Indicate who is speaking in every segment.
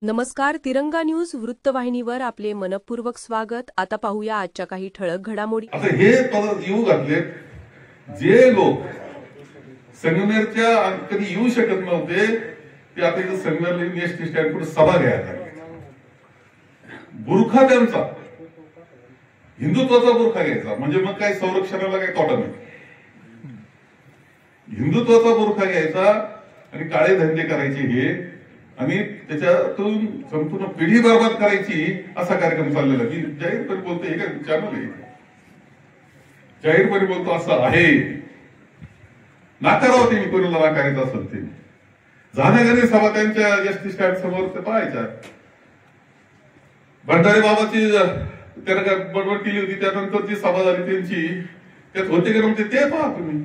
Speaker 1: नमस्कार. तिरंगा न्यूज वृत्तवाहिनीवर आपले मनपूर्वक स्वागत. आता पाहूया आजच्या काही ठळक घडामोडी.
Speaker 2: आता हे येऊ घातले जे लोक संगमेरच्या कधी येऊ शकत नव्हते ते आता इथं संगमेरला एसटी स्टँड पुढे सभा घ्यायला बुरखा त्यांचा हिंदुत्वाचा बुरखा घ्यायचा म्हणजे मग काय संरक्षणाला काही तोटा नाही. हिंदुत्वाचा बुरखा घ्यायचा आणि काळे धंदे करायचे हे आणि त्याच्यातून संपूर्ण पिढी बर्बाद करायची असा कार्यक्रम चाललेला. मी जाहीरपणे बोलतो हे काय चॅनल आहे जाहीरपणे बोलतो असं आहे. नाकारावं त्यांनी कोणाला नाकारायचं असेल ते जाण्यागाने सभा त्यांच्या एसटी स्टँड समोर ते पाहायच्या. भंडारे बाबाची त्यानं काय बडबड केली होती त्यानंतर जी सभा झाली त्यांची त्यात होते का नव्हते ते पहा तुम्ही.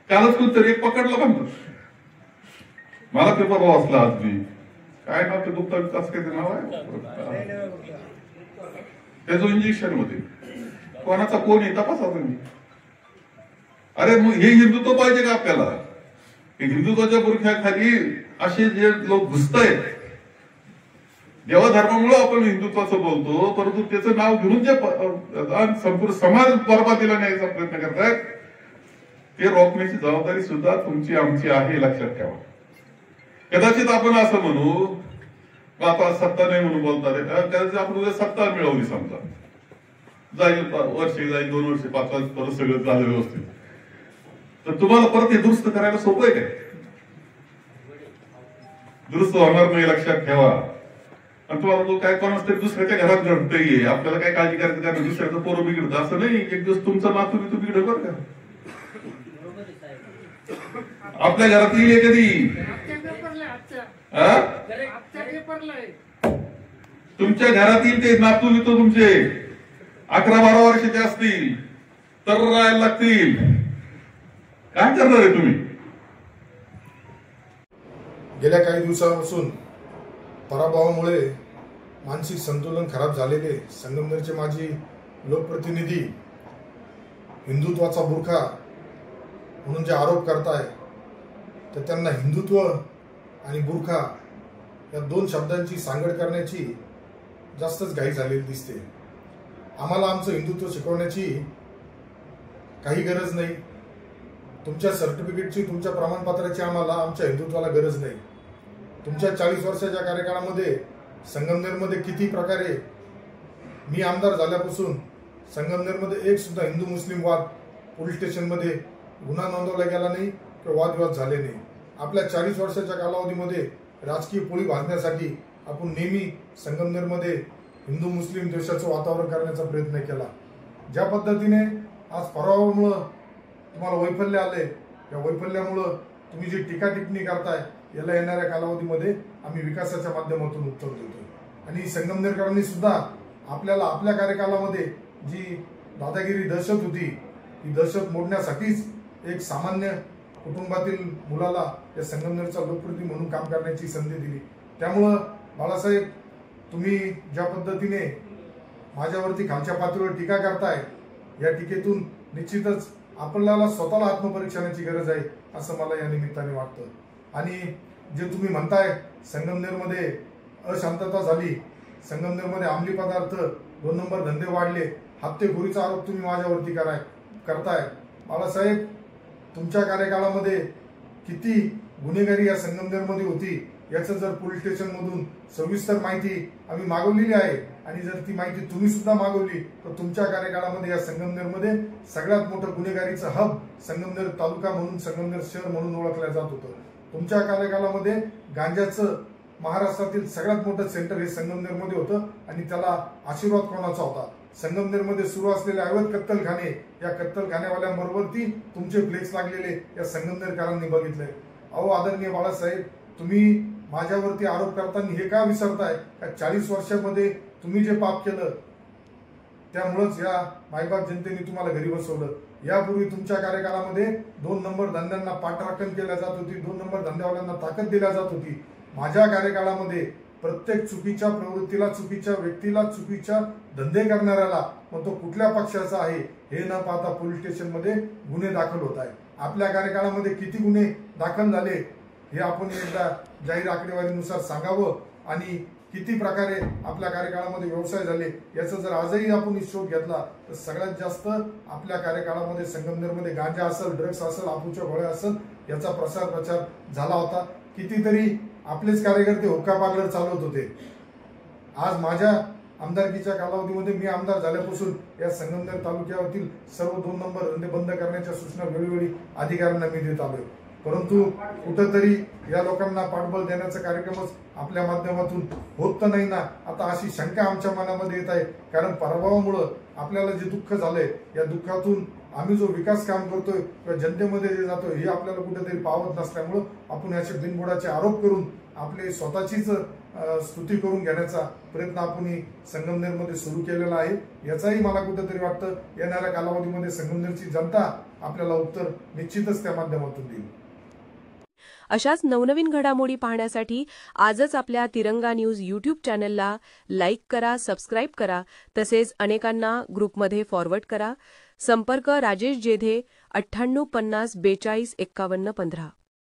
Speaker 2: कालच कोणतरी एक पकडलं म्हणतो मला पेपर वाचला आज मी काय नाव ते गुप्ता विकास काय नाव आहे त्याचं इंजेक्शन मध्ये कोणाचा कोण आहे तपासा तुम्ही. अरे मग हे हिंदुत्व पाहिजे का आपल्याला. हिंदुत्वाच्या बुरख्याखाली असे जे लोक घुसतायत देवाधर्मामुळे आपण हिंदुत्वाचं बोलतो परंतु त्याचं नाव घेऊन जे संपूर्ण समाज बरबादीला न्यायचा प्रयत्न करतायत ते रोखण्याची जबाबदारी सुद्धा तुमची आमची आहे लक्षात ठेवा. कदाचित आपण असं म्हणू आता सत्ता नाही म्हणून बोलतात कदाचित आपण उद्या सत्ता मिळवली समजा जाईल वर्ष जाईल 2 वर्ष 5 वर्ष परत सगळं झालं व्यवस्थित तर तुम्हाला परत हे दुरुस्त करायला सोपं आहे काय. दुरुस्त होणार नाही लक्षात ठेवा. आणि तुम्हाला तो काय कोण असते दुसऱ्याच्या घरात घडतंय आपल्याला काय काळजी करायचं कारण दुसऱ्याचं पोरं बिघडतं असं नाही. एक दिवस तुमचा नातू बितू बिघडत बरं का आपल्या घरात येईल कधी तुमच्या घरात येईल ते नातू बितू तुमचे 11-12 वर्षाचे असतील तर राहायला लागतील. काय करणार आहे तुम्ही.
Speaker 3: गेल्या काही दिवसांपासून पराभवामुळे मानसिक संतुलन खराब झालेले संगमनेरचे माजी लोकप्रतिनिधी हिंदुत्वाचा बुरखा म्हणून जे आरोप करताय तर त्यांना हिंदुत्व आणि बुरखा या 2 शब्दांची सांगड करण्याची जास्तच घाई झालेली दिसते. आम्हाला आमचं हिंदुत्व शिकवण्याची काही गरज नाही. तुमच्या सर्टिफिकेटची तुमच्या प्रमाणपत्राची आम्हाला आमच्या हिंदुत्वाला गरज नाही. तुमच्या 40 वर्षाच्या कार्यकाळामध्ये संगमनेरमध्ये किती प्रकारे मी आमदार झाल्यापासून संगमनेरमध्ये एक सुद्धा हिंदू मुस्लिम वाद पोलीस स्टेशनमध्ये गुन्हा नोंदवला गेला नाही किंवा वादविवाद झाले नाही. आपल्या 40 वर्षाच्या कालावधीमध्ये राजकीय पोळी भाजण्यासाठी आपण नेहमी संगमनेरमध्ये हिंदू मुस्लिम देशाचं वातावरण करण्याचा प्रयत्न केला. ज्या पद्धतीने आज पराभवामुळं तुम्हाला वैफल्य आले या वैफल्यामुळं तुम्ही जी टीका टिप्पणी करताय याला येणाऱ्या कालावधीमध्ये आम्ही विकासाच्या माध्यमातून उत्तर देतो. आणि संगमनेरकरांनी सुद्धा आपल्याला आपल्या कार्यकालामध्ये जी दादागिरी दहशत होती ही दहशत मोडण्यासाठीच एक सामान्य कुटुंबातील मुलाला या संगमनेरचा लोकप्रतिनिधी म्हणून काम करण्याची संधी दिली. त्यामुळं बाळासाहेब तुम्ही ज्या पद्धतीने माझ्यावरती खालच्या पातळीवर टीका करताय या टीकेतून निश्चितच आपल्याला स्वतःला आत्मपरीक्षणाची गरज आहे असं मला या निमित्ताने वाटतं. आणि जे तुम्ही म्हणताय संगमनेरमध्ये अशांतता झाली संगमनेरमध्ये अंमली पदार्थ 2 नंबर धंदे वाढले हत्येखोरीचा आरोप तुम्ही माझ्यावरती करताय. बाळासाहेब तुमच्या कार्यकाळामध्ये किती गुन्हेगारी या संगमनेरमध्ये होती याचं जर पोलीस स्टेशन मधून सविस्तर माहिती आम्ही मागवलेली आहे आणि जर ती माहिती तुम्ही सुद्धा मागवली तर तुमच्या कार्यकाळामध्ये या संगमनेरमध्ये सगळ्यात मोठं गुन्हेगारीचं हब संगमनेर तालुका म्हणून संगमनेर शहर म्हणून ओळखलं जात होतं. तुमच्या कार्यकाळामध्ये गांजाचं महाराष्ट्रातील सगळ्यात मोठं सेंटर हे संगमनेरमध्ये होतं आणि त्याला आशीर्वाद कोणाचा होता. संगमनेरमध्ये सुरू असलेले अवैध कत्तलखाने या कत्तलखानेवाल्यांबरोबर तुमचे फ्लेक्स लागलेले या संगमनेरकरांनी बघितले. अहो आदरणीय बाळासाहेब तुम्ही माझ्यावरती आरोप करताना हे का विसरताय का 40 वर्षामध्ये तुम्ही जे पाप केलं त्यामुळेच या मायबाप जनतेने तुम्हाला घरी बसवलं. यापूर्वी तुमच्या कार्यकाळामध्ये 2 नंबर धंद्यांना पाठराखण केल्या जात होती 2 नंबर धंद्यावाल्यांना ताकद दिल्या जात होती. माझ्या कार्यकाळामध्ये प्रत्येक चुकीच्या प्रवृत्तीला चुकीच्या व्यक्तीला चुकीच्या धंदे करणाऱ्याला मग तो कुठल्या पक्षाचा आहे हे न पाहता पोलीस स्टेशनमध्ये गुन्हे दाखल होत आहे. आपल्या कार्यकाळामध्ये किती गुन्हे दाखल झाले हे आपण एकदा जाहीर आकडेवारीनुसार सांगावं आणि किती प्रकारे आपल्या कार्यकाळामध्ये व्यवसाय झाले याचा जर आजही आपण शोध घेतला तर सगळ्यात जास्त आपल्या कार्यकाळामध्ये संगमनेरमध्ये गांजा असेल, ड्रग्स असेल, अफूच्या गोळ्या असेल याचा प्रचार झाला होता. कितीतरी आपलेच कार्यकर्ते हुक्का पार्लर चालवत होते. आज माझ्या आमदारकीच्या कालावधीमध्ये मी आमदार झाल्यापासून या संगमनेर तालुक्यातील सर्व 2 नंबर धंदे बंद करण्याच्या सूचना वेळोवेळी अधिकाऱ्यांना मी देत आलोय. परंतु कुठंतरी या लोकांना पाठबळ देण्याचा कार्यक्रमच आपल्या माध्यमातून होत तर नाही ना, आता अशी शंका आमच्या मनामध्ये येत आहे. कारण पराभवामुळं आपल्याला जे दुःख झालंय या दुःखातून आम्ही जो विकास काम करतोय किंवा जनतेमध्ये जे जातोय हे आपल्याला कुठेतरी पावत नसल्यामुळं आपण याचे बिनबुडाचे आरोप करून आपले स्वतःचीच स्तुती करून घेण्याचा प्रयत्न आपण संगमनेरमध्ये सुरू केलेला आहे. याचाही मला कुठेतरी वाटतं येणाऱ्या कालावधीमध्ये संगमनेरची जनता आपल्याला उत्तर निश्चितच त्या माध्यमातून देईल.
Speaker 1: अशाच नवनवीन घडामोडी पाहण्यासाठी आजच आपल्या तिरंगा न्यूज यूट्यूब चॅनलला लाईक करा, सबस्क्राईब करा, तसेच अनेकांना ग्रुपमध्ये फॉरवर्ड करा. संपर्क राजेश जेधे 98 50 42 51 15.